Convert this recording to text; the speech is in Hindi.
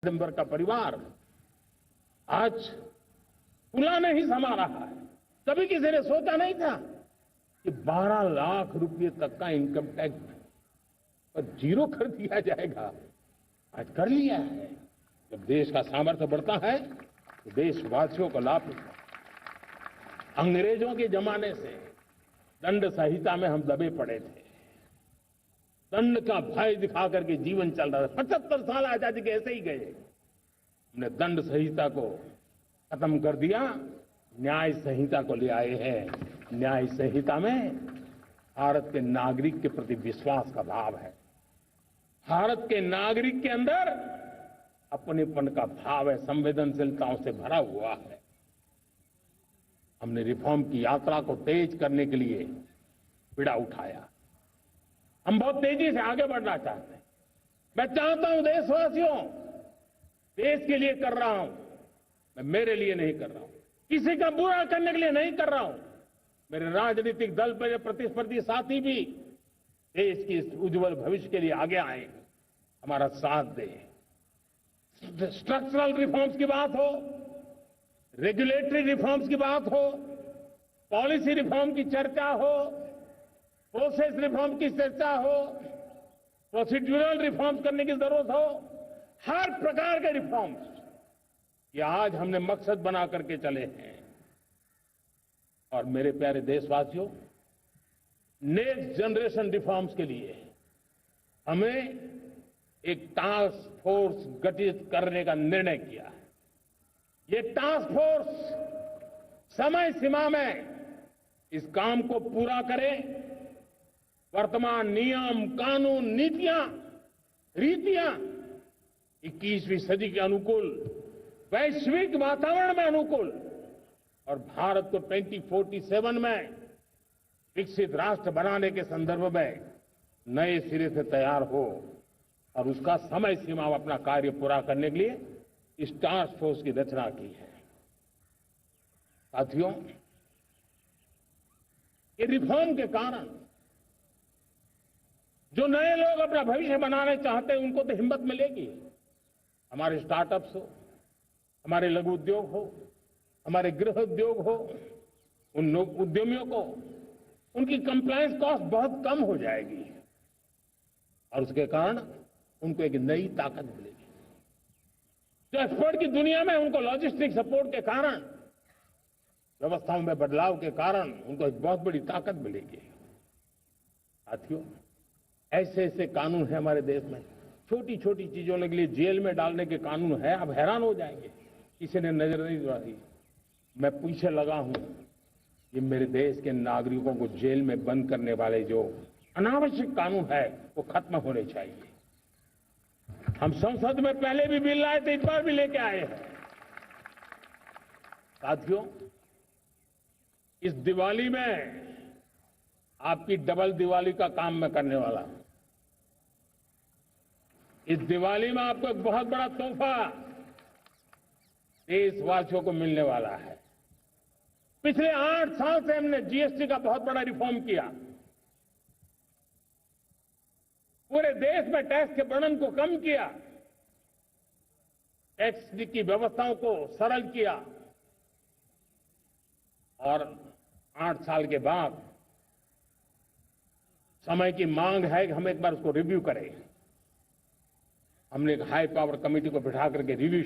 दिसंबर का परिवार आज खुला नहीं समा रहा है। कभी किसी ने सोचा नहीं था कि 12 लाख रुपए तक का इनकम टैक्स पर जीरो कर दिया जाएगा। आज कर लिया है। जब देश का सामर्थ्य बढ़ता है तो देशवासियों को लाभ मिलता है। अंग्रेजों के जमाने से दंड संहिता में हम दबे पड़े थे। दंड का भय दिखा करके जीवन चल रहा था। 75 साल आजादी के ऐसे ही गए। हमने दंड संहिता को खत्म कर दिया, न्याय संहिता को ले आए हैं। न्याय संहिता में भारत के नागरिक के प्रति विश्वास का भाव है। भारत के नागरिक के अंदर अपनेपन का भाव है, संवेदनशीलताओं से भरा हुआ है। हमने रिफॉर्म की यात्रा को तेज करने के लिए बीड़ा उठाया। हम बहुत तेजी से आगे बढ़ना चाहते हैं। मैं चाहता हूं देशवासियों, देश के लिए कर रहा हूं, मैं मेरे लिए नहीं कर रहा हूं, किसी का बुरा करने के लिए नहीं कर रहा हूं। मेरे राजनीतिक दल मेरे प्रतिस्पर्धी साथी भी देश की इस उज्जवल भविष्य के लिए आगे आए, हमारा साथ दें। स्ट्रक्चरल रिफॉर्म्स की बात हो, रेगुलेटरी रिफॉर्म्स की बात हो, पॉलिसी रिफॉर्म की चर्चा हो, प्रोसेस रिफॉर्म की चर्चा हो, प्रोसीड्यूरल रिफॉर्म्स करने की जरूरत हो, हर प्रकार के रिफॉर्म्स ये आज हमने मकसद बना करके चले हैं। और मेरे प्यारे देशवासियों, नेक्स्ट जनरेशन रिफॉर्म्स के लिए हमें एक टास्क फोर्स गठित करने का निर्णय किया है। ये टास्क फोर्स समय सीमा में इस काम को पूरा करे। वर्तमान नियम, कानून, नीतियां, रीतियां 21वीं सदी के अनुकूल, वैश्विक वातावरण में अनुकूल और भारत को 2047 में विकसित राष्ट्र बनाने के संदर्भ में नए सिरे से तैयार हो और उसका समय सीमा में अपना कार्य पूरा करने के लिए इस टास्क फोर्स की रचना की है। साथियों, ये रिफॉर्म के कारण जो नए लोग अपना भविष्य बनाने चाहते हैं उनको तो हिम्मत मिलेगी। हमारे स्टार्टअप्स हो, हमारे लघु उद्योग हो, हमारे गृह उद्योग हो, उन उद्यमियों को उनकी कंप्लायंस कॉस्ट बहुत कम हो जाएगी और उसके कारण उनको एक नई ताकत मिलेगी। जो एक्सपोर्ट की दुनिया में उनको लॉजिस्टिक सपोर्ट के कारण, व्यवस्थाओं में बदलाव के कारण उनको एक बहुत बड़ी ताकत मिलेगी। साथियों, ऐसे ऐसे कानून है हमारे देश में। छोटी छोटी चीजों के लिए जेल में डालने के कानून है, आप हैरान हो जाएंगे, किसी ने नजर नहीं डाली। मैं पीछे लगा हूं, ये मेरे देश के नागरिकों को जेल में बंद करने वाले जो अनावश्यक कानून है वो खत्म होने चाहिए। हम संसद में पहले भी बिल लाए थे, इस बार भी लेके आए हैं। साथियों, इस दिवाली में आपकी डबल दिवाली का काम मैं करने वाला हूं। इस दिवाली में आपको एक बहुत बड़ा तोहफा देशवासियों को मिलने वाला है। पिछले 8 साल से हमने जीएसटी का बहुत बड़ा रिफॉर्म किया। पूरे देश में टैक्स के बर्डन को कम किया, टैक्स की व्यवस्थाओं को सरल किया और 8 साल के बाद समय की मांग है कि हम एक बार उसको रिव्यू करें। हमने एक हाई पावर कमेटी को बिठा करके रिव्यू